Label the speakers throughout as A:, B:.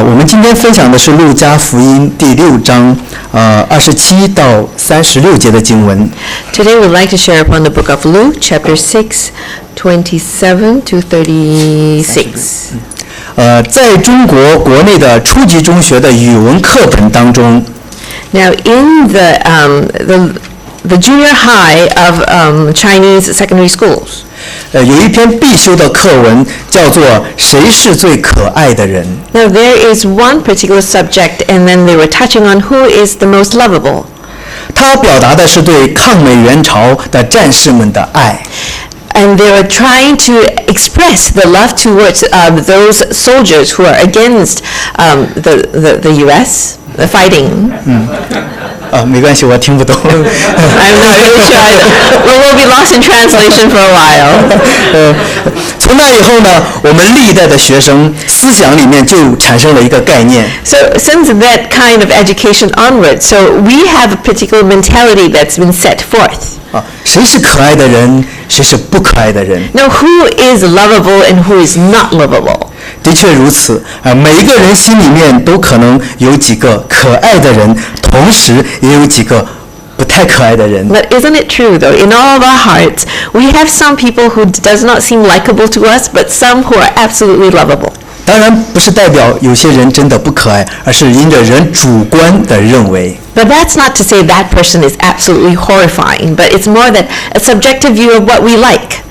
A: 我们今天分享的是路加福音第6章27到36节的经文。
B: Today we'd like to share upon the book of Luke, chapter 6, 27 to 36.
A: 在中国国内的初级中学的语文课本当中，
B: Now in the junior high of Chinese secondary schools,
A: 有一篇必修的课文叫做《谁是最可爱的人》。
B: now there is one particular subject, and then they were touching on who is the most lovable.
A: 它表达的是对抗美援朝的战士们的爱。
B: And they were trying to express the love towards those soldiers who are against the U.S. fighting.
A: 没关系，我听不懂。
B: I'm not really sure either. We will be lost in translation for a while.
A: 从那以后呢，我们历代的学生思想里面就产生了一个概念。
B: So since that kind of education onward, so we have a particular mentality that's been set forth.
A: 谁是可爱的人，谁是不可爱的人。
B: Now, who is lovable and who is not lovable?
A: 的确如此，每一个人心里面都可能有几个可爱的人，同时也有几个不太可爱的人。
B: But isn't it true, though? In all of our hearts, we have some people who does not seem likable to us, but some who are absolutely lovable.
A: 当然不是代表有些人真的不可爱，而是因着人主观的认为。
B: But that's not to say that person is absolutely horrifying, but it's more that a subjective view of what we like.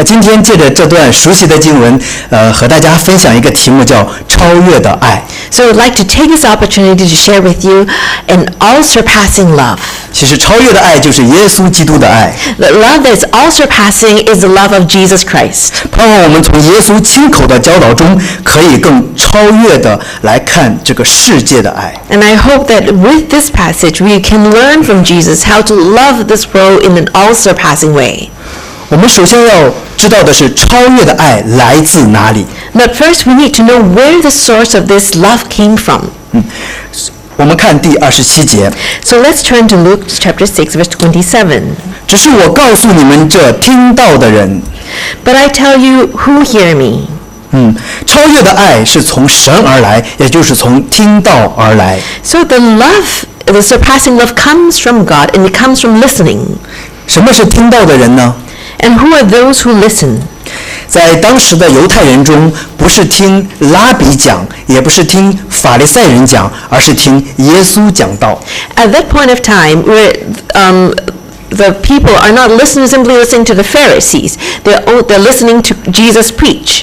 A: 今天借着这段熟悉的经文，和大家分享一个题目叫“超越的爱”。
B: So I'd like to take this opportunity to share with you an all-surpassing love.
A: 其实超越的爱就是耶稣基督的爱。
B: The love that is all-surpassing is the love of Jesus Christ.
A: 盼望我们从耶稣亲口的教导中，可以更超越的来看这个世界的爱。
B: And I hope that with this passage we can learn from Jesus how to love this world in an all-surpassing way.
A: 我们首先要知道的是超越的爱来自哪里。
B: But first we need to know where the source of this love came from.
A: 我们看第27节。
B: So let's turn to Luke chapter 6, verse 27.
A: 只是我告诉你们这听到的人，
B: But I tell you who hear me.
A: 超越的爱是从神而来，也就是从听到而来。
B: So the surpassing love comes from God, and it comes from listening.
A: 什么是听到的人呢？
B: And who are those who listen?
A: 在当时的犹太人中，不是听拉比讲，也不是听法利赛人讲，而是听耶稣讲道。
B: At that point of time, where the people are not simply listening to the Pharisees, they're listening to Jesus preach.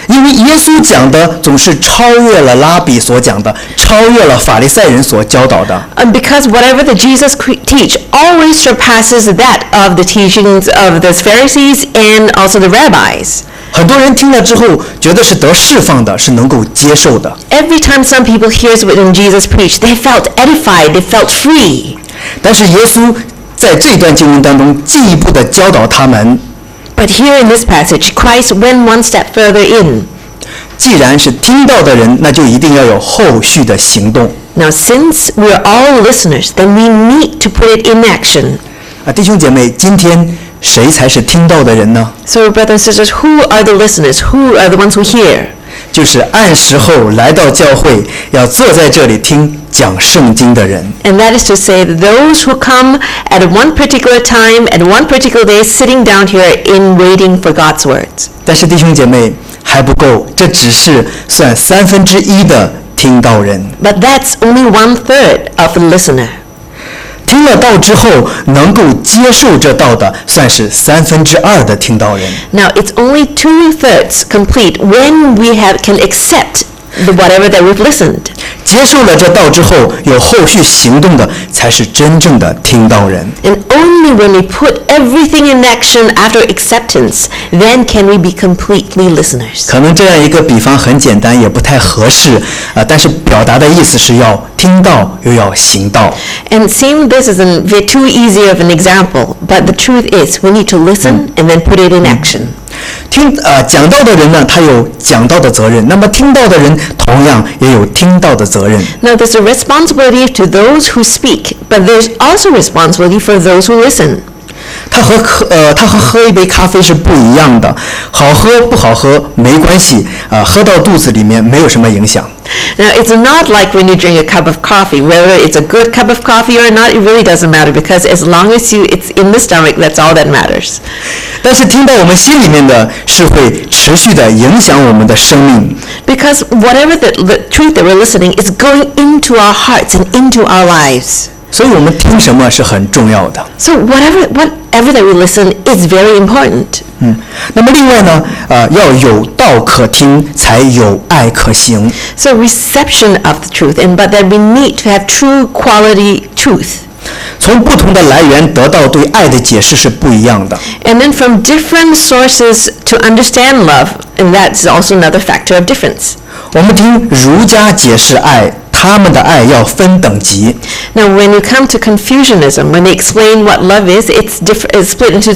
A: 因为耶稣讲的总是超越了拉比所讲的，超越了法利赛人所教导的。
B: And because whatever the Jesus teach always surpasses that of the teachings of the Pharisees and also the rabbis.
A: 很多人听了之后，觉得是得释放的，是能够接受的。
B: Every time some people hears what Jesus preached, they felt edified, they felt free.
A: 但是耶稣在这段经文当中进一步的教导他们。
B: But here in this passage, Christ went one step further in.
A: 既然是听到的人，那就一定要有后续的行动。
B: Now, since we are all listeners, then we need to put it in action.
A: 弟兄姐妹，今天谁才是听到的人呢？
B: So, brothers and sisters, who are the listeners? Who are the ones who hear?
A: 就是按时候来到教会，要坐在这里听讲圣经的人。
B: And that is to say that those who come at one particular time, at one particular day, sitting down here in waiting for God's words.
A: 但是弟兄姐妹还不够，这只是算1/3的听到人。
B: But that's only 1/3 of the listener.
A: 听了道之后，能够接受这道的，算是2/3的听到人。
B: Now, it's only 2/3 complete when we can accept whatever that we've listened.
A: 接受了这道之后，有后续行动的，才是真正的听到人。
B: And only when we put everything in action after acceptance, then can we be completely listeners.
A: 可能这样一个比方很简单，也不太合适，但是表达的意思是要听到又要行道。
B: And it seems this isn't too easy of an example, but the truth is we need to listen and then put it in action.
A: 讲道的人呢，他有讲道的责任；那么听到的人同样也有听到的责任。
B: Now, there's a responsibility to those who speak, but there's also responsibility for those who listen.
A: 它和喝一杯咖啡是不一样的，好喝不好喝没关系，喝到肚子里面没有什么影响。
B: Now, it's not like when you drink a cup of coffee, whether it's a good cup of coffee or not, it really doesn't matter because as long as it's in the stomach, that's all that matters.
A: 但是听到我们心里面的是会持续的影响我们的生命。
B: Because whatever the truth that we're listening is going into our hearts and into our lives.
A: 所以我们听什么是很重要的。
B: So whatever that we listen is very important.
A: 那么另外呢，要有道可听，才有爱可行。
B: So reception of the truth, but that we need to have true quality truth.
A: 从不同的来源得到对爱的解释是不一样的。
B: And then from different sources to understand love, and that's also another factor of difference.
A: 我们听儒家解释爱，他们的爱要分等级。
B: Now, when you come to Confucianism, when they explain what love is, it's split into a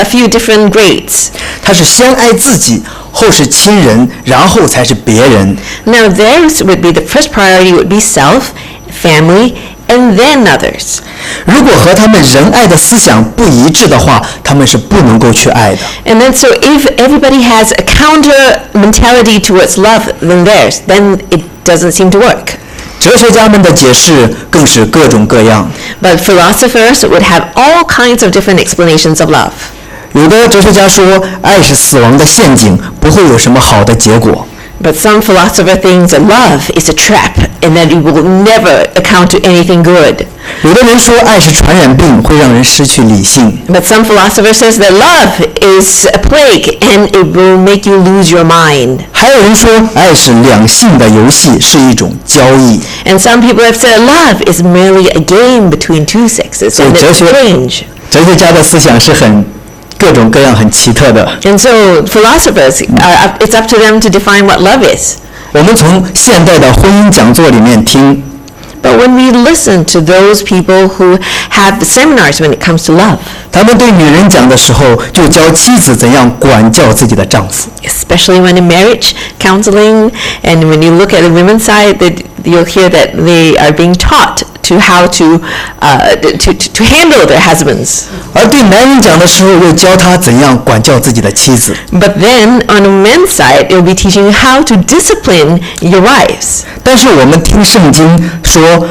B: few different grades.
A: 它是先爱自己，后是亲人，然后才是别人。
B: Now, theirs would be the first priority would be self, family, and then others.
A: 如果和他们仁爱的思想不一致的话，他们是不能够去爱的。
B: And then, so if everybody has a counter mentality towards love than theirs, then it doesn't seem to work.
A: 哲学家们的解释更是各种各样。
B: But philosophers would have all kinds of different explanations of love.
A: 有的哲学家说，爱是死亡的陷阱，不会有什么好的结果。
B: But some philosopher thinks that love is a trap and that it will never account to anything good.
A: 有的人说，爱是传染病，会让人失去理性。
B: But some philosopher says that love is a plague and it will make you lose your mind.
A: 还有人说，爱是两性的游戏，是一种交易。
B: And some people have said love is merely a game between two sexes, and it's strange.
A: 哲学家的思想是各种各样很奇特的。
B: And so philosophers, it's up to them to define what love is.
A: 我们从现代的婚姻讲座里面听。
B: But when we listen to those people who have seminars when it comes to love,
A: 他们对女人讲的时候，就教妻子怎样管教自己的丈夫。
B: especially when in marriage counseling, and when you look at the women's side, you'll hear that they are being taught to how to handle their husbands.
A: 而对男人讲的时候，又教他怎样管教自己的妻子。
B: But then on the men's side, it'll be teaching you how to discipline your wives.
A: 但是我们听圣经说，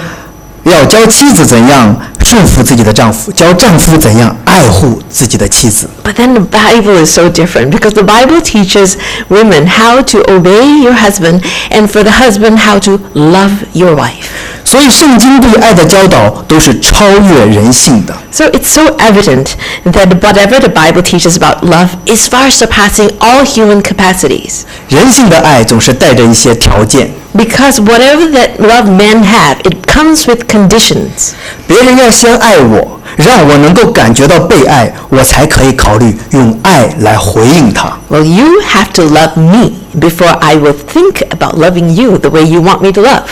A: 要教妻子怎样顺服自己的丈夫，教丈夫怎样爱护自己的妻子。
B: But then the Bible is so different because the Bible teaches women how to obey your husband and for the husband how to love your wife.
A: 所以圣经对爱的教导都是超越人性的。
B: So it's so evident that whatever the Bible teaches about love is far surpassing all human capacities.
A: 人性的爱总是带着一些条件。
B: Because whatever that love men have, it comes with conditions.
A: 别人要先爱我，让我能够感觉到被爱，我才可以考虑用爱来回应他。
B: Well, you have to love me before I will think about loving you the way you want me to love.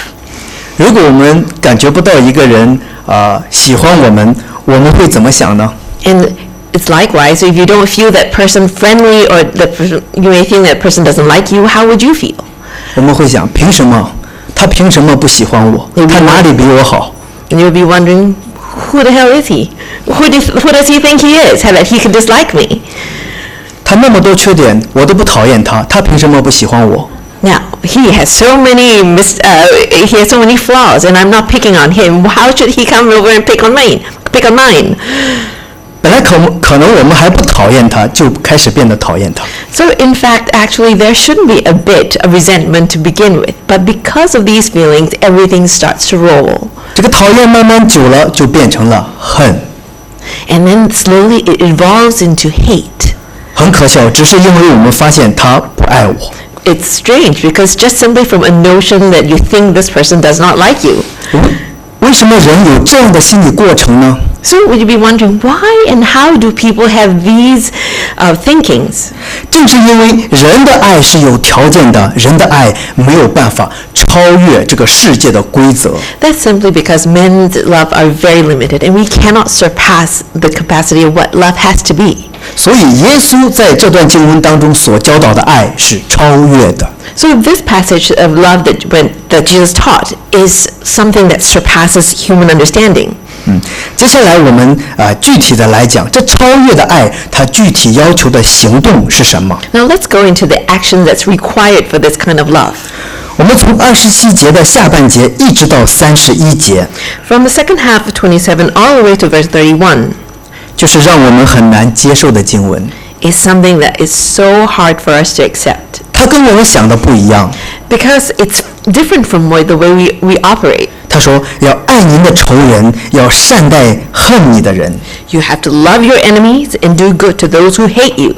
A: 如果我们感觉不到一个人喜欢我们，我们会怎么想呢？
B: And it's likewise, if you don't feel that person friendly or you may think that person doesn't like you, how would you feel?
A: 我们会想，凭什么？他凭什么不喜欢我？他哪里比我好？
B: And you'll be wondering, who the hell is he? Who does he think he is? How that he can dislike me?
A: 他那么多缺点，我都不讨厌他，他凭什么不喜欢我？
B: Now, he has so many flaws, and I'm not picking on him. How should he come over and pick on mine?
A: 本来可能我们还不讨厌他，就开始变得讨厌他。
B: So, in fact, actually, there shouldn't be a bit of resentment to begin with. But because of these feelings, everything starts to roll.
A: 这个讨厌慢慢久了，就变成了恨。
B: And then slowly it evolves into hate.
A: 很可笑，只是因为我们发现他不爱我。
B: It's strange because just simply from a notion that you think this person does not like you.
A: 为什么人有这样的心理过程呢？
B: So would you be wondering why and how do people have these thinkings?
A: 正是因为人的爱是有条件的，人的爱没有办法超越这个世界的规则。
B: That's simply because men's love are very limited and we cannot surpass the capacity of what love has to be.
A: 所以耶稣在这段经文当中所教导的爱是超越的。
B: So this passage of love that Jesus taught is something that surpasses human understanding.
A: 接下来我们具体的来讲，这超越的爱，它具体要求的行动是什么？
B: Now let's go into the action that's required for this kind of love.
A: 我们从27节的下半节一直到31节，
B: From the second half of 27 all the way to verse 31
A: 就是让我们很难接受的经文。
B: is something that is so hard for us to accept.
A: 它跟我们想的不一样。
B: Because it's different from the way we operate.
A: 他说要爱您的仇人，要善待恨你的人。
B: You have to love your enemies and do good to those who hate you.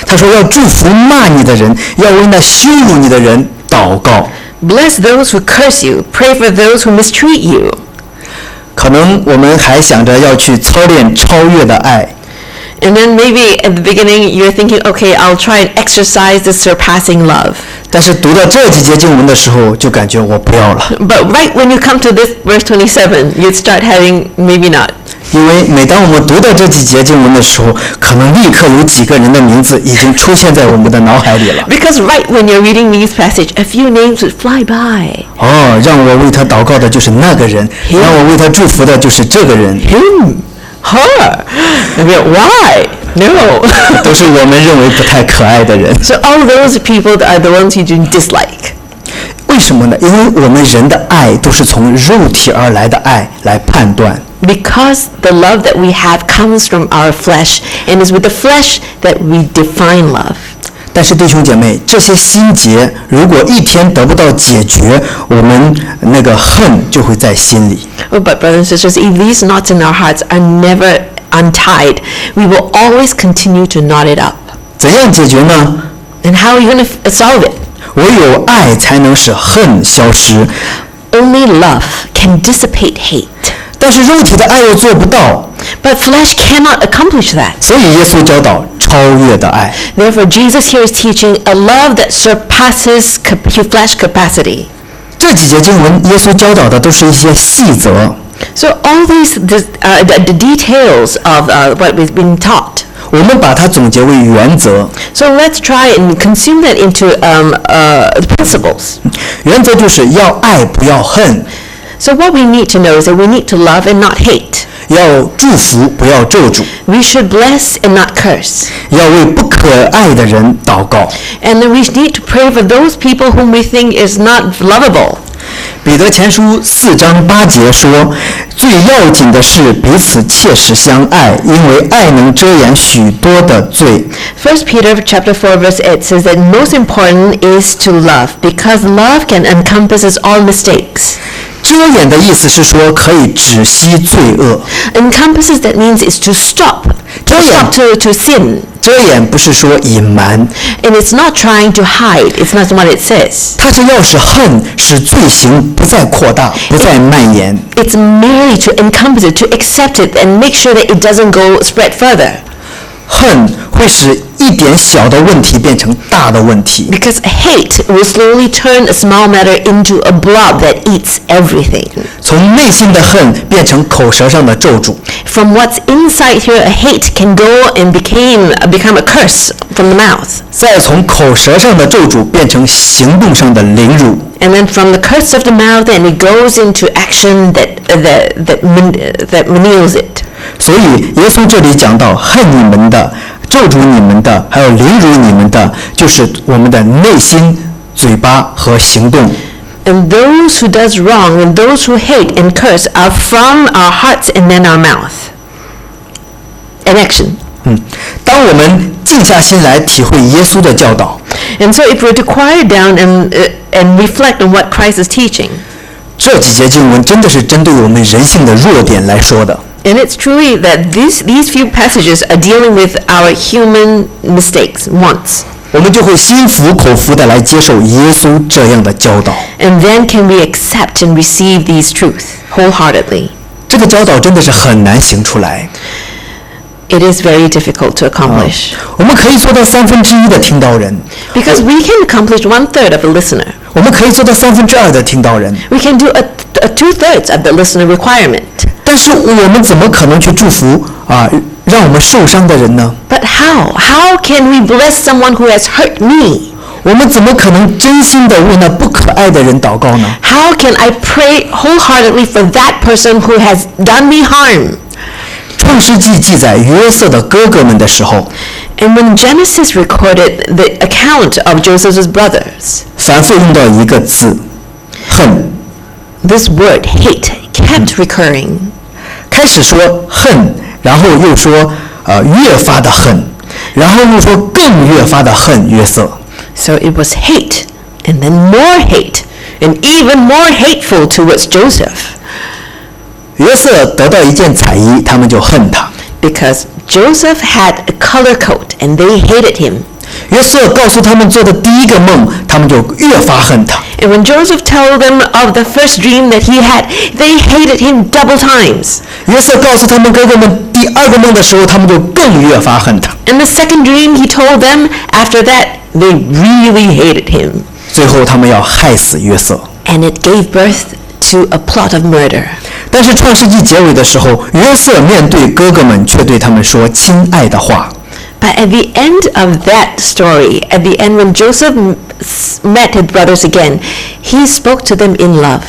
A: 他说要祝福骂你的人，要为那羞辱你的人祷告。
B: Bless those who curse you. Pray for those who mistreat you.
A: 可能我们还想着要去操练超越的爱，
B: And then maybe at the beginning you're thinking, okay, I'll try and exercise this surpassing love.
A: 但是读到这几节经文的时候，就感觉我不要了，
B: But right when you come to this verse 27, you'd start having maybe not.
A: 因为每当我们读到这几节经文的时候，可能立刻有几个人的名字已经出现在我们的脑海里了。
B: Because right when you're reading these passages, a few names would fly by.
A: 哦，让我为他祷告的就是那个人，让我为他祝福的就是这个人，
B: Him, her. I mean, why? No.
A: 都是我们认为不太可爱的人。
B: So all those people are the ones you do dislike.
A: 为什么呢？因为我们人的爱都是从肉体而来的爱来判断。
B: Because the love that we have comes from our flesh, and it's with the flesh that we define love.
A: 但是弟兄姐妹，这些心结如果一天得不到解决，我们那个恨就会在心里。
B: Oh, but brothers and sisters, if these knots in our hearts are never untied, we will always continue to knot it up.
A: 怎样解决呢？
B: And how are you going to solve it?
A: 唯有爱才能使恨消失。
B: Only love can dissipate hate.
A: 但是肉体的爱又做不到，
B: But flesh cannot accomplish that.
A: 所以耶稣教导超越的爱。
B: Therefore, Jesus here is teaching a love that surpasses flesh capacity.
A: 这几节经文，耶稣教导的都是一些细则。
B: So all the details of what we've been taught.
A: 我们把它总结为原则。
B: So let's try and consume that into principles.
A: 原则就是要爱不要恨，
B: So what we need to know is that we need to love and not hate.
A: 要祝福不要咒诅，
B: We should bless and not curse.
A: 要为不可爱的人祷告。
B: And then we need to pray for those people whom we think is not lovable.
A: 彼得前书4章8节说，最要紧的是彼此切实相爱，因为爱能遮掩许多的罪。
B: 1 Peter chapter 4 verse 8 says that most important is to love, because love can encompasses all mistakes.
A: 遮掩的意思是说可以止息罪恶，
B: Encompasses, that means is to stop. To
A: Oh, yeah.
B: stop to sin.
A: 遮掩不是说隐瞒，
B: And it's not trying to hide. It's not what it says.
A: 它是要使恨使罪行不再扩大，不再蔓延。
B: It's merely to encompass it, to accept it, and make sure that it doesn't go spread further.
A: 恨会使一点小的问题变成大的问题，
B: Because hate will slowly turn a small matter into a blob that eats everything.
A: 从内心的恨变成口舌上的咒诅。
B: From what's inside here, a hate can go and become a curse from the mouth.
A: 再从口舌上的咒诅变成行动上的凌辱。
B: And then from the curse of the mouth, and it goes into action that manuals it.
A: 所以耶稣这里讲到恨你们的、咒诅你们的，还有凌辱你们的，就是我们的内心、嘴巴和行动。
B: And those who does wrong and those who hate and curse are from our hearts and then our mouth. An action.
A: 当我们静下心来体会耶稣的教导，
B: And so if we're to quiet down and reflect on what Christ is teaching,
A: 这几节经文真的是针对我们人性的弱点来说的。
B: and it's truly that these few passages are dealing with our human mistakes, wants.
A: 我们就会心服口服的来接受耶稣这样的教导。
B: And then can we accept and receive these truths wholeheartedly?
A: 这个教导真的是很难行出来。
B: It is very difficult to accomplish.
A: 我们可以做到1/3的听到人，
B: Because we can accomplish 1/3 of a listener.
A: 我们可以做到2/3的听到人，
B: We can do a 2/3 of the listener requirement.
A: 但是我们怎么可能去祝福让我们受伤的人呢？
B: But how? How can we bless someone who has hurt me?
A: 我们怎么可能真心的为那不可爱的人祷告呢？
B: How can I pray wholeheartedly for that person who has done me harm?
A: 创世纪记载约瑟的哥哥们的时候，
B: And when Genesis recorded the account of Joseph's brothers,
A: 反复用到一个字，恨。
B: this word hate kept recurring.
A: 开始说恨，然后又说越发的恨，然后又说更越发的恨约瑟。
B: So it was hate, and then more hate, and even more hateful towards Joseph.
A: 约瑟得到一件彩衣，他们就恨他。
B: Because Joseph had a color coat, and they hated him.
A: 约瑟告诉他们做的第一个梦，他们就越发恨他。
B: And when Joseph told them of the first dream that he had, they hated him double times.
A: 约瑟告诉他们哥哥们第二个梦的时候，他们就更越发恨他。
B: And the second dream he told them, after that, they really hated him.
A: 最后他们要害死约瑟。
B: And it gave birth to a plot of murder.
A: 但是创世纪结尾的时候，约瑟面对哥哥们，却对他们说亲爱的话。
B: But at the end of that story, at the end when Joseph met his brothers again, he spoke to them in love.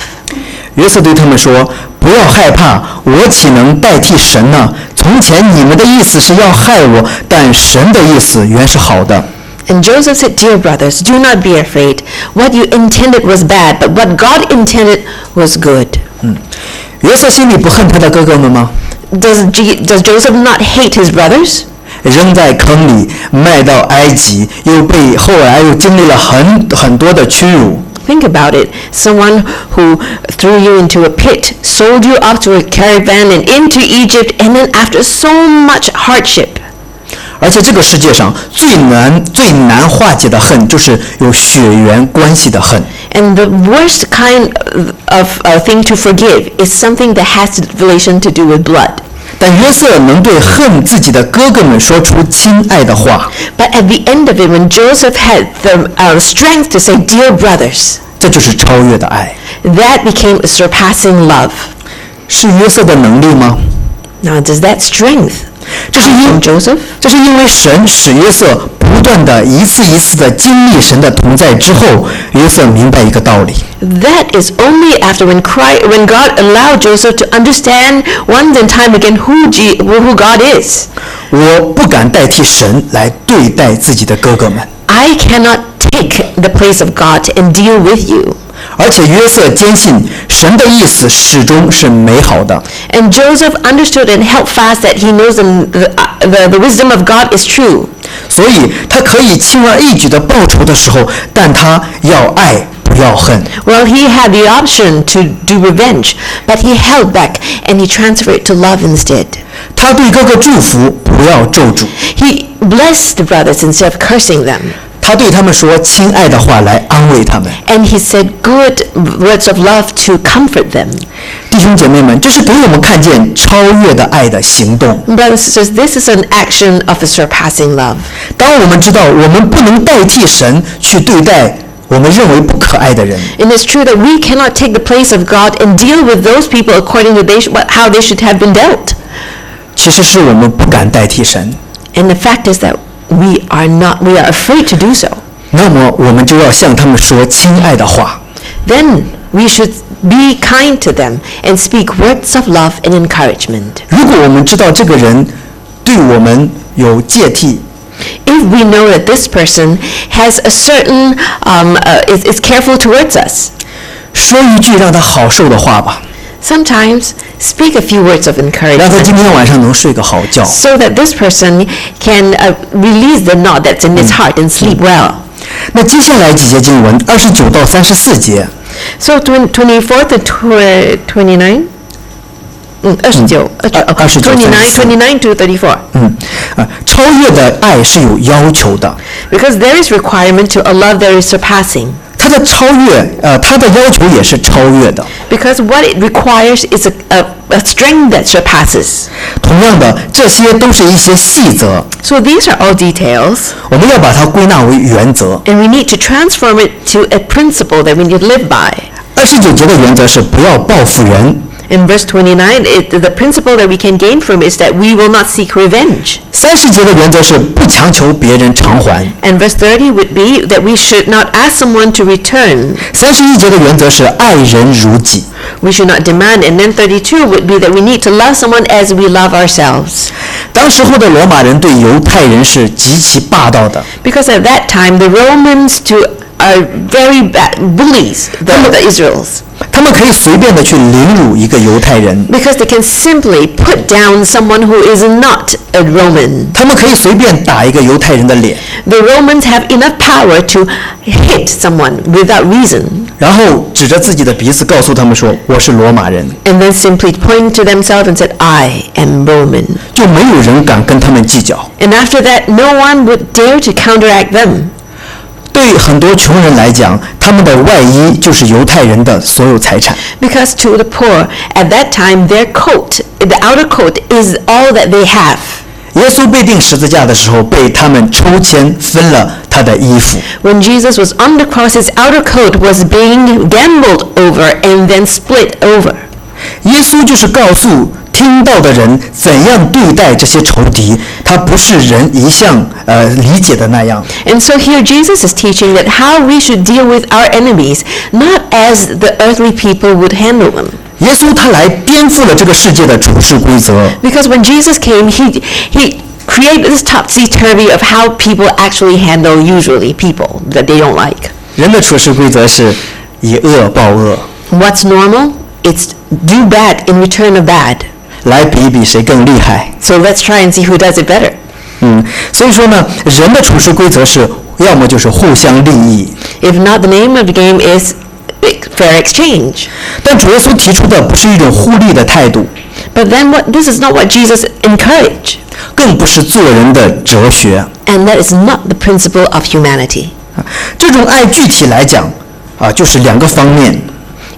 A: 约瑟对他们说：“不要害怕，我岂能代替神呢？从前你们的意思是要害我，但神的意思原是好的。”
B: And Joseph said, "Dear brothers, do not be afraid. What you intended was bad, but what God intended was good."
A: 约瑟心里不恨他的哥哥们吗？
B: Does Joseph not hate his brothers?
A: 扔在坑里，卖到埃及，后来又经历了很多的屈辱。
B: Think about it. Someone who threw you into a pit, sold you off to a caravan and into Egypt, and then after so much hardship.
A: 而且这个世界上最难化解的恨，就是有血缘关系的恨。
B: And the worst kind of thing to forgive is something that has relation to do with blood.
A: 但约瑟能对恨自己的哥哥们说出亲爱的话，
B: But at the end of it, when Joseph had the strength to say, "Dear brothers,"
A: 这就是超越的爱。
B: that became a surpassing love.
A: 是约瑟的能力吗？
B: Now, does that strength
A: 这是
B: come from Joseph?
A: 因为神使约瑟不断的一次一次的经历神的同在之后，约瑟明白一个道理。
B: That is only after when God allowed Joseph to understand once and time again who God is.
A: 我不敢代替神来对待自己的哥哥们。
B: I cannot take the place of God and deal with you.
A: 而且约瑟坚信神的意思始终是美好的。
B: And Joseph understood and held fast that he knows the wisdom of God is true.
A: 所以他可以轻而易举的报仇的时候，但他要爱不要恨。
B: Well, he had the option to do revenge, but he held back and he transferred it to love instead.
A: 他对哥哥祝福，不要咒诅。
B: He blessed the brothers instead of cursing them.
A: 他对他们说亲爱的话来安慰他们。
B: And he said good words of love to comfort them.
A: 弟兄姐妹们，这是给我们看见超越的爱的行动。
B: Brothers and sisters, this is an action of a surpassing love.
A: 当我们知道我们不能代替神去对待我们认为不可爱的人，
B: And it's true that we cannot take the place of God and deal with those people according to how they should have been dealt.
A: 其实是我们不敢代替神。
B: And the fact is that we are afraid to do so.
A: 那么我们就要向他们说亲爱的话。
B: Then we should be kind to them and speak words of love and encouragement.
A: 如果我们知道这个人对我们有芥蒂，
B: If we know that this person has a certain is careful towards us,
A: 说一句让他好受的话吧，
B: sometimes speak a few words of
A: 让他
B: encouragement
A: 今天晚上能睡个好觉。
B: so that this person can release the knot that's in his heart and sleep well.
A: 那接下来几节经文，29到34节，
B: So 24 to 29. 29 to 34.
A: 超越的爱是有要求的。
B: Because there is requirement to a love that is surpassing.
A: 他的超越，他的要求也是超越的。
B: Because what it requires is a strength that surpasses.
A: 同样的，这些都是一些细则，
B: So these are all details,
A: 我们要把它归纳为原则。
B: and we need to transform it to a principle that we need to live by.
A: 29节的原则是不要报复人。
B: In verse 29, the principle that we can gain from it is that we will not seek revenge.
A: 30节的原则是不强求别人偿还。
B: And verse 30 would be that we should not ask someone to return.
A: 31节的原则是爱人如己。
B: We should not demand. And then 32 would be that we need to love someone as we love ourselves.
A: 当时候的罗马人对犹太人是极其霸道的。
B: Because at that time, the Romans are very bad bullies, the Israels.
A: 他们可以随便的去凌辱一个犹太人。
B: Because they can simply put down someone who is not a Roman.
A: 他们可以随便打一个犹太人的脸。
B: The Romans have enough power to hit someone without reason.
A: 然后指着自己的鼻子告诉他们说我是罗马人。
B: And then simply point to themselves and said, I am Roman.
A: 就没有人敢跟他们计较。
B: And after that, no one would dare to counteract them.
A: 对很多穷人来讲，他们的外衣就是犹太人的所有财产。
B: Because to the poor, at that time, their coat, the outer coat, is all that they have.
A: 耶稣被钉十字架的时候，被他们抽签分了他的衣服。
B: When Jesus was on the cross, his outer coat was being gambled over and then split over.
A: 耶稣就是告诉听到的人怎样对待这些仇敌，他不是人一向理解的那样。
B: And so here Jesus is teaching that how we should deal with our enemies, not as the earthly people would handle them.
A: 耶稣他来颠覆了这个世界的处事规则。
B: Because when Jesus came, he created this topsy-turvy of how people actually handle usually people that they don't like.
A: 人的处事规则是以恶报恶，
B: What's normal? It's do bad in return of bad.
A: 来比一比谁更厉害。
B: So let's try and see who does it better.
A: 所以说呢，人的处事规则是要么就是互相利益。
B: If not, the name of the game is fair exchange.
A: 但主耶稣提出的不是一种互利的态度，
B: But then this is not what Jesus encouraged.
A: 更不是做人的哲学。
B: And that is not the principle of humanity.
A: 这种爱具体来讲就是两个方面。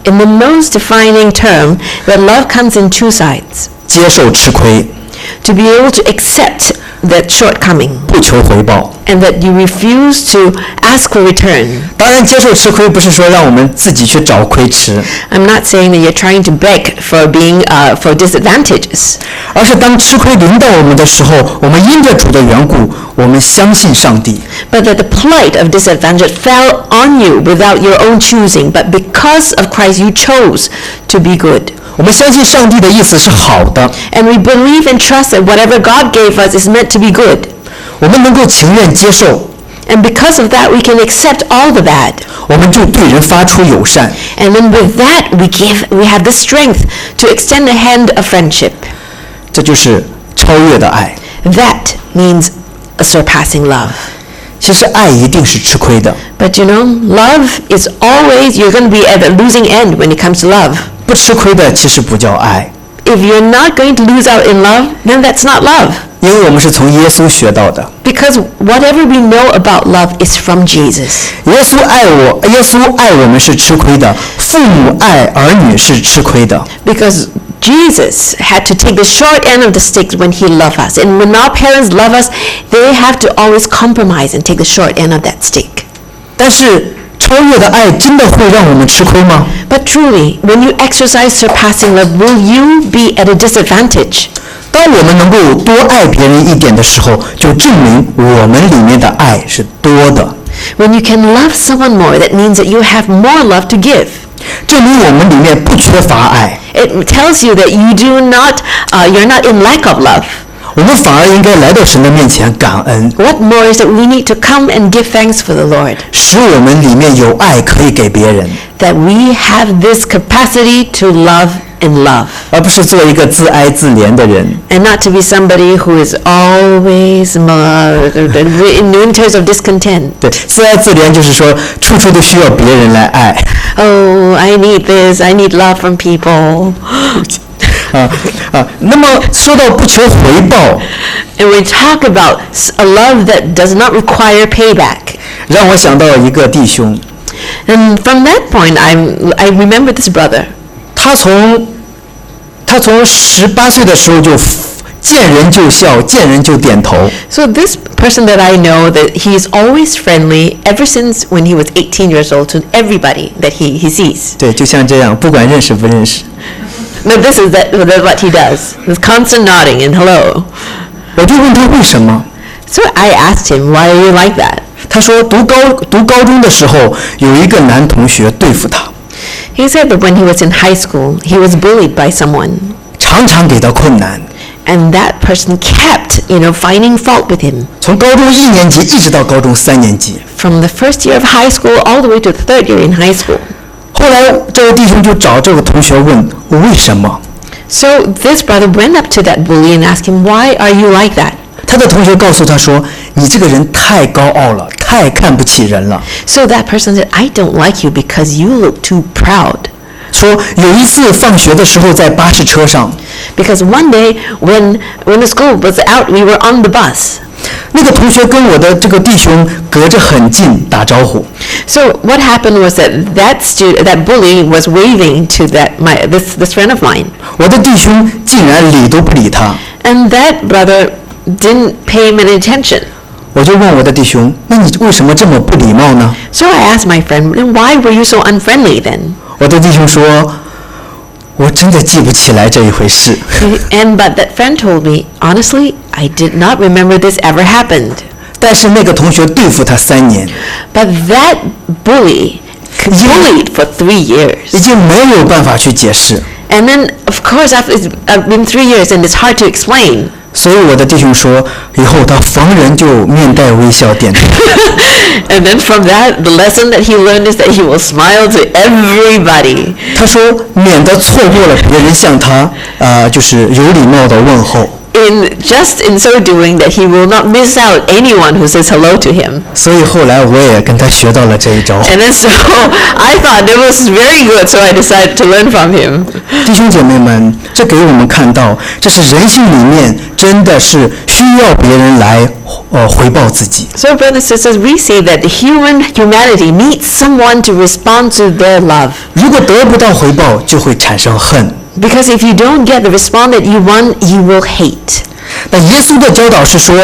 B: In the most defining term, that love comes in two sides.
A: 接受吃亏，
B: To be able to accept that shortcoming,
A: 不求回报。
B: and that you refuse to ask for return.
A: 当然，接受吃亏不是说让我们自己去找亏吃，
B: I'm not saying that you're trying to beg for for disadvantages.
A: 而是当吃亏临到我们的时候，我们因着主的缘故，我们相信上帝。
B: But that the plight of disadvantage fell on you without your own choosing, but because of Christ you chose to be good.
A: 我们相信上帝的意思是好的，
B: And we believe and trust that whatever God gave us is meant to be good.
A: 我们能够情愿接受，
B: And because of that, we can accept all the bad.
A: 我们就对人发出友善。
B: And then with that, we have the strength to extend a hand of friendship.
A: 这就是超越的爱。
B: That means a surpassing love.
A: 其实爱一定是吃亏的，
B: But you know, love is always, you're going to be at the losing end when it comes to love.
A: 不吃亏的其实不叫爱，
B: If you're not going to lose out in love, then that's not love.
A: 因为我们是从耶稣学到的。
B: Because whatever we know about love is from Jesus.
A: 耶稣爱我们是吃亏的，父母爱儿女是吃亏的。
B: Because Jesus had to take the short end of the stick when he loved us. And when our parents love us, they have to always compromise and take the short end of that stick.
A: 但是超越的爱真的会让我们吃亏吗？
B: But truly, when you exercise surpassing love, will you be at a disadvantage?
A: 当我们能够多爱别人一点的时候，就证明我们里面的爱是多的，
B: When you can love someone more, that means that you have more love to give.
A: 证明我们里面不缺乏爱，
B: It tells you that you're not in lack of love.
A: 我们反而应该来到神的面前感恩，
B: What more is that we need to come and give thanks for the Lord,
A: 使我们里面有爱可以给别人，
B: that we have this capacity to love and love,
A: 而不是做一个自哀自怜的人。
B: and not to be somebody who is always in winters of discontent.
A: 对，自哀自怜就是说处处都需要别人来爱。
B: Oh, I need this, I need love from people.
A: 那么说到不求回报，
B: And we talk about a love that does not require payback.
A: 让我想到一个弟兄，
B: And from that point, I remember this brother.
A: 他从18岁的时候就见人就笑，见人就点头。
B: So this person that I know, that he is always friendly ever since when he was 18 years old to everybody that he sees.
A: 对，就像这样，不管认识不认识。
B: But this is what he does. This constant nodding and hello.
A: 我就问他为什么，
B: So I asked him, why are you like that?
A: 他说读高中的时候，有一个男同学对付他，
B: He said that when he was in high school, he was bullied by someone.
A: 常常给他困难，
B: And that person kept, finding fault with him.
A: 从高中1年级一直到高中3年级。
B: From the first year of high school all the way to the third year in high school.
A: 后来这位弟兄就找这个同学问为什么，
B: So this brother went up to that bully and asked him, why are you like that?
A: 他的同学告诉他说，你这个人太高傲了，太看不起人了。
B: So that person said, I don't like you because you look too proud.
A: 说有一次放学的时候在巴士车上，
B: Because one day when the school was out, we were on the bus.
A: 那个同学跟我的这个弟兄隔着很近打招呼，
B: So what happened was that bully was waving to this friend of mine.
A: 我的弟兄竟然理都不理他。
B: And that brother didn't pay him any attention.
A: 我就问我的弟兄，那你为什么这么不礼貌呢？
B: So I asked my friend, then why were you so unfriendly then?
A: 我的弟兄说，我真的记不起来这一回事。
B: But that friend told me, honestly, I did not remember this ever happened.
A: 但是那个同学对付他3年，
B: But that bully bullied for 3 years.
A: 已经没有办法去解释。
B: And then, of course, after it's been 3 years and it's hard to explain.
A: 所以我的弟兄说，以后他逢人就面带微笑点头。
B: And then from that, the lesson that he learned is that he will smile to everybody.
A: 他说，免得错过了别人向他就是有礼貌的问候。
B: In so doing, that he will not miss out anyone who says hello to him.
A: 所以后来我也跟他学到了这一招。
B: And then so I thought it was very good, so I decided to learn from him.
A: 弟兄姐妹们，这给我们看到，这是人性里面真的是需要别人来回报自己。
B: So brothers and sisters, we see that the humanity needs someone to respond to their love.
A: 如果得不到回报，就会产生恨。
B: Because if you don't get the response that you want, you will hate.
A: 那耶稣的教导是说，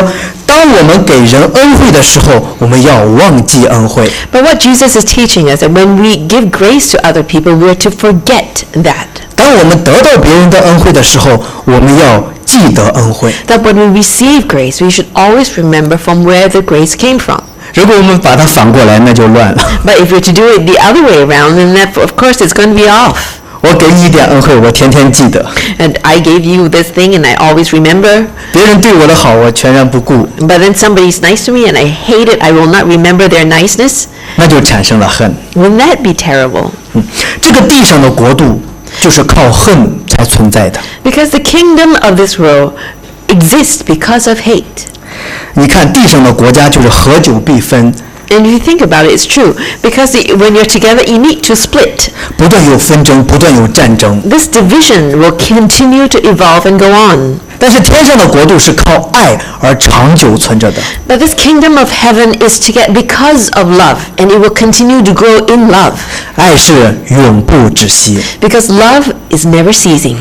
A: 当我们给人恩惠的时候，我们要忘记恩惠。
B: But what Jesus is teaching us, that when we give grace to other people, we're to forget that.
A: 当我们得到别人的恩惠的时候，我们要记得恩惠。
B: That when we receive grace, we should always remember from where the grace came from.
A: 如果我们把它反过来，那就乱了。
B: But if we're to do it the other way around, then that, of course, it's going to be off.
A: 我给你一点恩惠，我天天记得。
B: And I gave you this thing and I always remember.
A: 别人对我的好，我全然不顾，
B: But then somebody's nice to me and I hate it. I will not remember their niceness.
A: 那就产生了恨。
B: Wouldn't that be terrible?
A: 这个地上的国度就是靠恨才存在的。
B: Because the kingdom of this world exists because of hate.
A: 你看，地上的国家就是合久必分，
B: And if you think about it, it's true. Because when you're together, you need to split.
A: 不断有纷争，不断有战争。
B: This division will continue to evolve and go on.
A: 但是天上的国度是靠爱而长久存着的。
B: But this kingdom of heaven is because of love, and it will continue to grow in love.
A: 爱是永不止息。
B: Because love is never ceasing.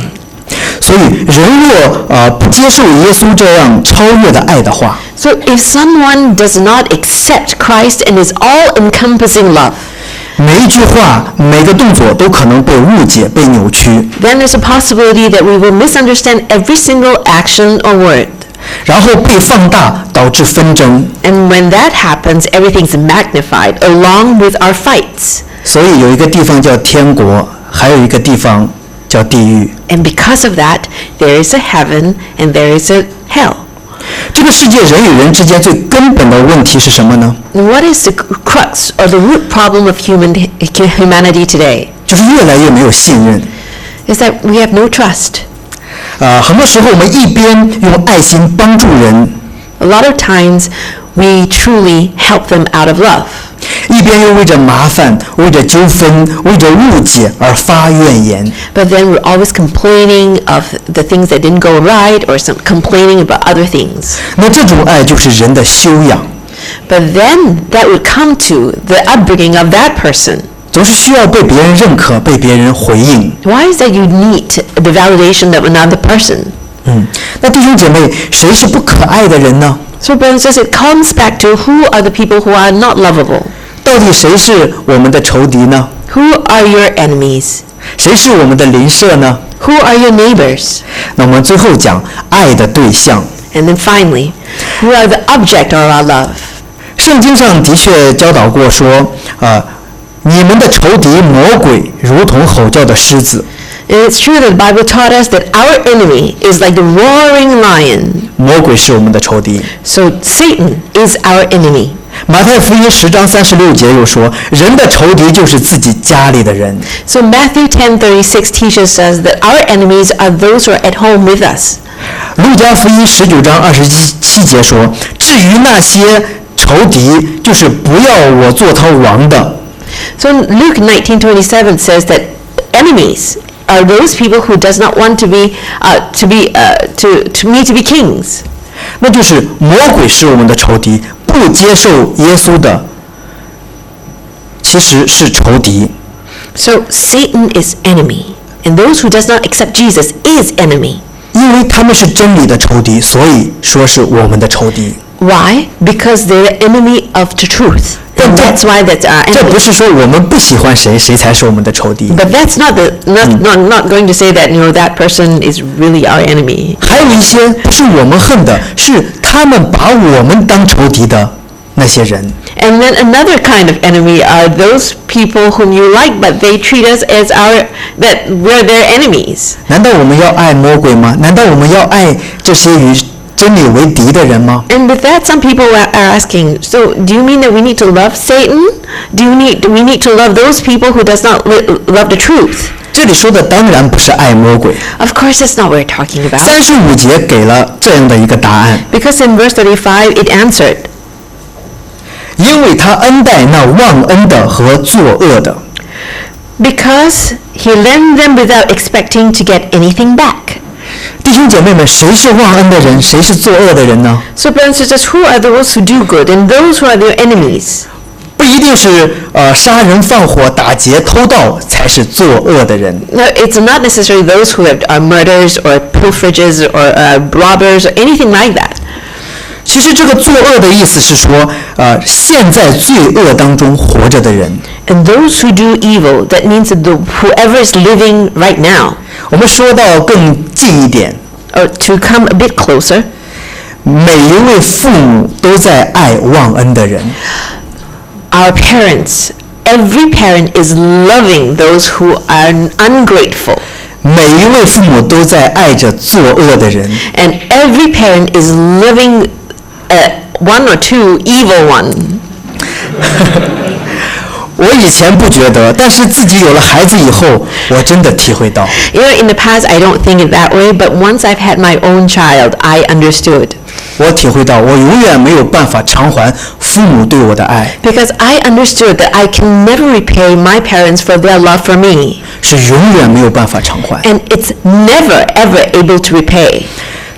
A: 所以，人若不接受耶稣这样超越的爱的话，
B: So if someone does not accept Christ and his all-encompassing love,
A: 每一句话、每个动作都可能被误解、被扭曲，
B: then there's a possibility that we will misunderstand every single action or word.
A: 然后被放大，导致纷争。
B: And when that happens, everything's magnified along with our fights.
A: 所以有一个地方叫天国，还有一个地方叫地狱。
B: And because of that, there is a heaven and there is a hell.
A: 这个世界人与人之间最根本的问题是什么呢？
B: What is the crux or the root problem of humanity today?
A: 就是越来越没有信任。
B: Is that we have no trust.
A: 很多时候我们一边用爱心帮助人，
B: A lot of times, we truly help them out of love.
A: 一边又为着麻烦、为着纠纷、为着误解而发怨言。
B: But then we're always complaining of the things that didn't go right or complaining about other things.
A: 那这种爱就是人的修养，
B: But then that would come to the upbringing of that person.
A: 总是需要被别人认可、被别人回应。
B: Why is that you need the validation of another person?
A: 那弟兄姐妹，谁是不可爱的人呢？
B: So brothers and sisters, it comes back to who are the people who are not lovable?
A: 到底谁是我们的仇敌呢？
B: Who are your enemies?
A: 谁是我们的邻舍呢？
B: Who are your neighbors?
A: 那我们最后讲爱的对象。
B: And then finally, who are the object of our love?
A: 圣经上的确教导过说，你们的仇敌魔鬼如同吼叫的狮子。
B: And it's true that the Bible taught us that our enemy is like the roaring lion.
A: 魔鬼是我们的仇敌。
B: So Satan is our enemy.
A: 马太福音10章36节又说，人的仇敌就是自己家里的人。
B: So Matthew 10:36 teaches us that our enemies are those who are at home with us.
A: 路加福音19章27节说，至于那些仇敌，就是不要我做他王的。
B: So Luke 19:27 says that enemies are those people who does not want me to be kings.
A: 那就是魔鬼是我们的仇敌，不接受耶稣的其实是仇敌。
B: So Satan is enemy, and those who does not accept Jesus is enemy.
A: 因为他们是真理的仇敌，所以说是我们的仇敌。
B: Why? Because they're the enemy of the truth. And that's why that's our
A: 这
B: enemy.
A: 不是说我们不喜欢谁，谁才是我们的仇敌。
B: But that's not not going to say that that person is really our enemy.
A: 还有一些不是我们恨的，是他们把我们当仇敌的那些人。
B: And then another kind of enemy are those people whom you like, but they treat us as that we're their enemies.
A: 难道我们要爱魔鬼吗？难道我们要爱这些与真理为敌的人吗？
B: And with that, some people are asking, so do you mean that we need to love Satan? Do we need to love those people who does not love the truth?
A: 这里说的当然不是爱魔鬼。
B: Of course, that's not what we're talking about.
A: 35节给了这样的一个答案，
B: Because in verse 35, it answered,
A: 因为他恩待那忘恩的和作恶的。
B: because he lent them without expecting to get anything back.
A: 弟兄姐妹们，谁是忘恩的人，谁是作恶的人呢？
B: So brothers and sisters, who are those who do good and those who are their enemies?
A: 不一定是杀人放火打劫偷盗才是作恶的人。
B: No, it's not necessarily those who are murders or pilferages or robbers or anything like that.
A: 其实这个作恶的意思是说，现在罪恶当中活着的人。
B: And those who do evil, that means that whoever is living right now.
A: 我们说到更近一点，
B: Or to come a bit closer,
A: 每一位父母都在爱忘恩的人。
B: our parents, every parent is loving those who are ungrateful.
A: 每一位父母都在爱着作恶的人。
B: And every parent is loving one or two evil one.
A: 我以前不觉得，但是自己有了孩子以后，我真的体会到。
B: In the past, I don't think it that way, but once I've had my own child, I understood.
A: 我体会到，我永远没有办法偿还父母对我的爱，
B: Because I understood that I can never repay my parents for their love for me.
A: 是永远没有办法偿还。
B: And it's never, ever able to repay.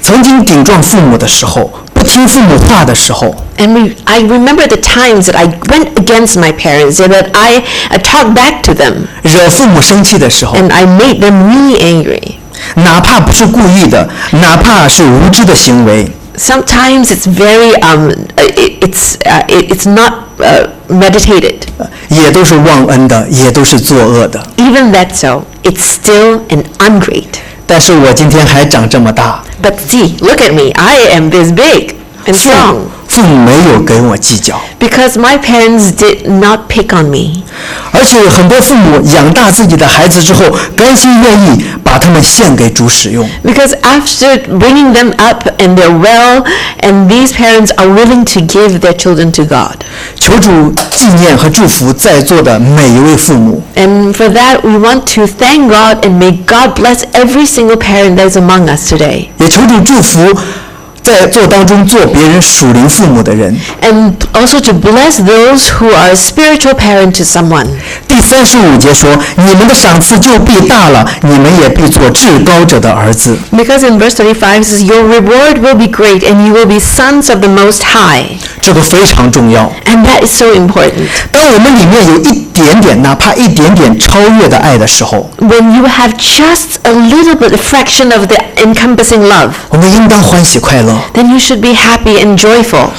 A: 曾经顶撞父母的时候，不听父母话的时候，
B: And I remember the times that I went against my parents and that I talked back to them.
A: 惹父母生气的时候，
B: And I made them really angry.
A: 哪怕不是故意的，哪怕是无知的行为，
B: Sometimes it's very, it's not meditated.
A: 也都是忘恩的，也都是作恶的。
B: Even that so, it's still an ungreat.
A: 但是我今天还长这么大，
B: But see, look at me. I am this big and strong.
A: 父母没有跟我计较，
B: Because my parents did not pick on me.
A: 而且很多父母养大自己的孩子之后，甘心愿意把他们献给主使用。
B: Because after bringing them up and they're well, and these parents are willing to give their children to God.
A: 求主纪念和祝福在座的每一位父母。
B: And for that, we want to thank God and may God bless every single parent that is among us today.
A: 也求主祝福在座当中做别人属灵父母的人。
B: And also to bless those who are a spiritual parent to someone.
A: 第35节说：“你们的赏赐就必大了，你们也必做至高者的儿子。”
B: Because in verse 35 it says, your reward will be great and you will be sons of the Most High.
A: 这个非常重要。
B: And that is so important.
A: 当我们里面有一点点，哪怕一点点超越的爱的时候，
B: When you have just a little bit, a fraction of the encompassing love,
A: 我们应当欢喜快乐。乐，
B: then you should be happy and joyful.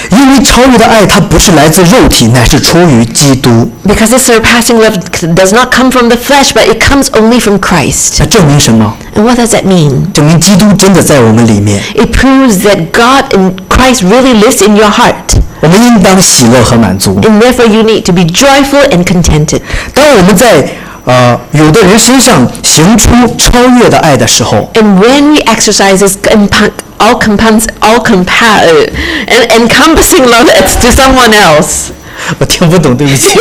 A: 因为超越的爱它不是来自肉体，乃是出于基督。
B: Because this surpassing love does not come from the flesh, but it comes only from Christ.
A: 那证明什么？
B: And what does that mean?
A: 证明基督真的在我们里面。
B: It proves that God and Christ really lives in your heart.
A: 我们应当喜乐和满足。
B: And therefore you need to be joyful and contented.
A: 当我们在有的人身上行出超越的爱的时候，
B: And when we exercise this encompassing love to someone else,
A: 我听不懂，对不起。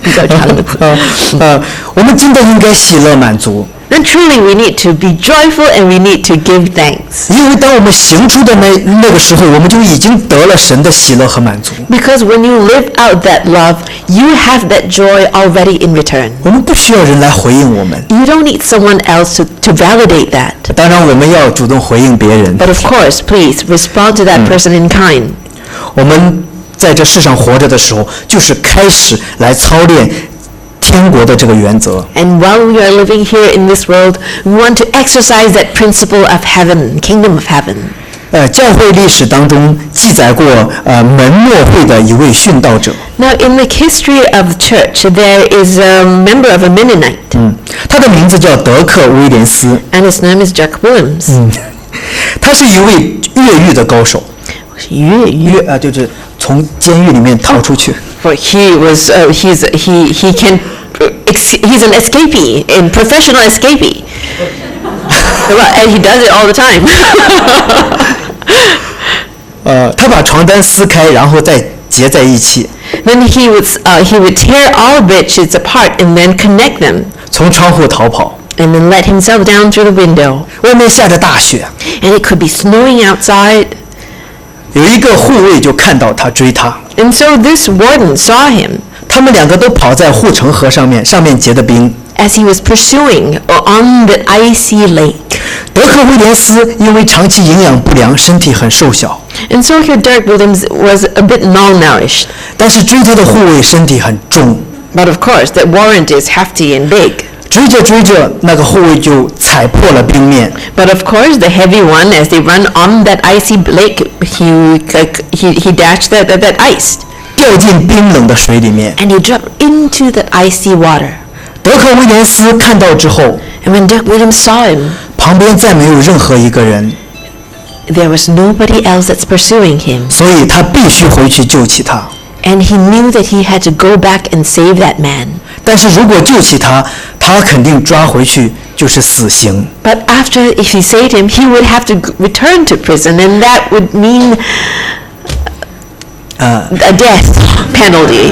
B: 比较长的字。
A: 我们真的应该喜乐满足，
B: Then truly we need to be joyful and we need to give thanks.
A: 因为当我们行出的那个时候，我们就已经得了神的喜乐和满足。
B: Because when you live out that love, you have that joy already in return.
A: 我们不需要人来回应我们，
B: You don't need someone else to validate that.
A: 当然我们要主动回应别人。
B: But of course, please respond to that person in kind.
A: 我们在这世上活着的时候，就是开始来操练天国的这个原则。
B: And while we are living here in this world, we want to exercise that principle of heaven, kingdom of heaven.
A: 教会历史当中记载过门诺会的一位殉道者，
B: Now, in the history of the church, there is a member of a Mennonite,
A: 他的名字叫德克·威廉斯，
B: and his name is Jack Williams.
A: 他是一位越狱的高手，就是从监狱里面逃出去。
B: For he was, he's an escapee, a professional escapee. And he does it all the time.
A: 他把床单撕开，然后再结在一起，
B: Then he would tear all bed sheets apart and then connect them,
A: 从窗户逃跑。
B: and then let himself down through the window.
A: 外面下着大雪，
B: And it could be snowing outside.
A: 有一个护卫就看到他追他，
B: And so this warden saw him
A: 他们两个都跑在护城河上面，上面结的冰。
B: as he was pursuing on the icy lake.
A: 德克·威廉斯因为长期营养不良，身体很瘦小，
B: And so here Dirk Williams was a bit malnourished.
A: 但是追他的护卫身体很重，
B: But of course, that warrant is hefty and big.
A: 追着追着，那个护卫就踩破了冰面，
B: But of course, the heavy one, as they run on that icy lake, he dashed that ice.
A: 掉进冰冷的水里面。
B: And he dropped into the icy water.
A: 德克·威廉斯看到之后，
B: And when Dirk Williams saw him,
A: 旁边再没有任何一个人，
B: there was nobody else that's pursuing him.
A: 所以他必须回去救起他。
B: And he knew that he had to go back and save that man.
A: 但是如果救起他，他肯定抓回去就是死刑。
B: But after, if he saved him, he would have to return to prison, and that would mean a death penalty.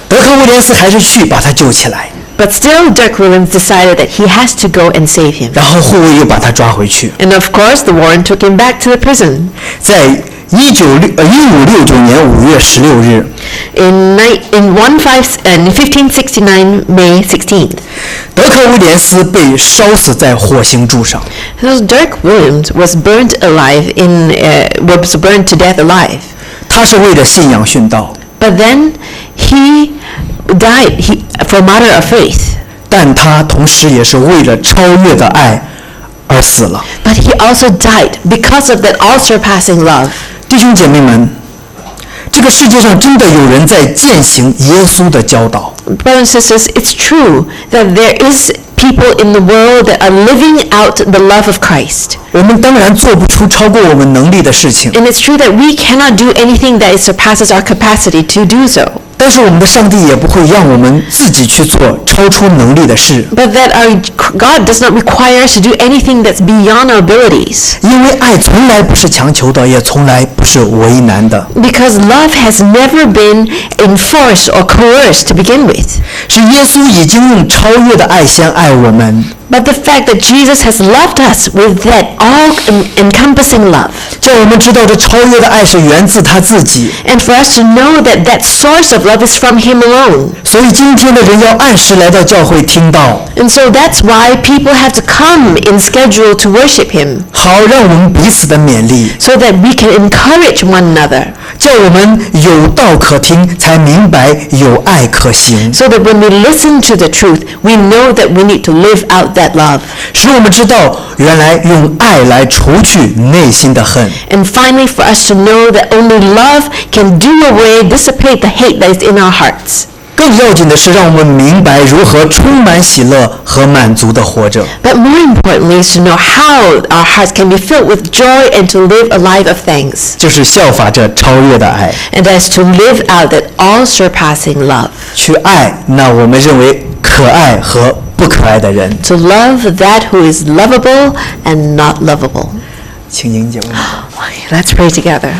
A: 德克·威廉斯还是去把他救起来，
B: But still, Dirk Williams decided that he has to go and save him.
A: 然后护卫又把他抓回去。
B: And of course, the warden took him back to the prison.
A: 在1569年5月16日，
B: In 1569, May 16th,
A: 德克·威廉斯被烧死在火刑柱上。
B: so Dirk Williams was burned to death alive.
A: 他是为了信仰殉道，
B: But then he died for matter of faith.
A: 但他同时也是为了超越的爱而死了。
B: But he also died because of that all-surpassing love.
A: 弟兄姐妹们，这个世界上真的有人在践行耶稣的教导。
B: Brothers and sisters, it's true that there is people in the world that are living out the love of Christ.
A: 我们当然做不出超过我们能力的事情，
B: And it's true that we cannot do anything that surpasses our capacity to do so.
A: 但是我们的上帝也不会让我们自己去做超出能力的事，
B: But that our God does not require us to do anything that's beyond our abilities.
A: 因为爱从来不是强求的，也从来不是为难的。
B: Because love has never been enforced or coerced to begin with.
A: 是耶稣已经用超越的爱先爱我们，
B: But the fact that Jesus has loved us with that all-encompassing love.
A: 叫我们知道这超越的爱是源自他自己。
B: And for us to know that that source of love is from Him alone.
A: 所以今天的人要按时来到教会听道，
B: And so that's why people have to come in schedule to worship Him,
A: 好让我们彼此的勉励，
B: so that we can encourage one another.
A: 叫我们有道可听，才明白有爱可行，
B: So that when we listen to the truth, we know that we need to live out that love.
A: 使我们知道原来用爱来除去内心的恨。
B: And finally, for us to know that only love can do away, dissipate the hate that is in our hearts.
A: 更要紧的是，让我们明白如何充满喜乐和满足地活着。
B: But more importantly is to know how our hearts can be filled with joy and to live a life of thanks.
A: 就是效法这超越的爱，
B: And that is to live out that all-surpassing love.
A: 去爱那我们认为可爱和不可爱的人。
B: To love that who is lovable and not lovable.
A: 请您姐妹们。
B: Let's pray together.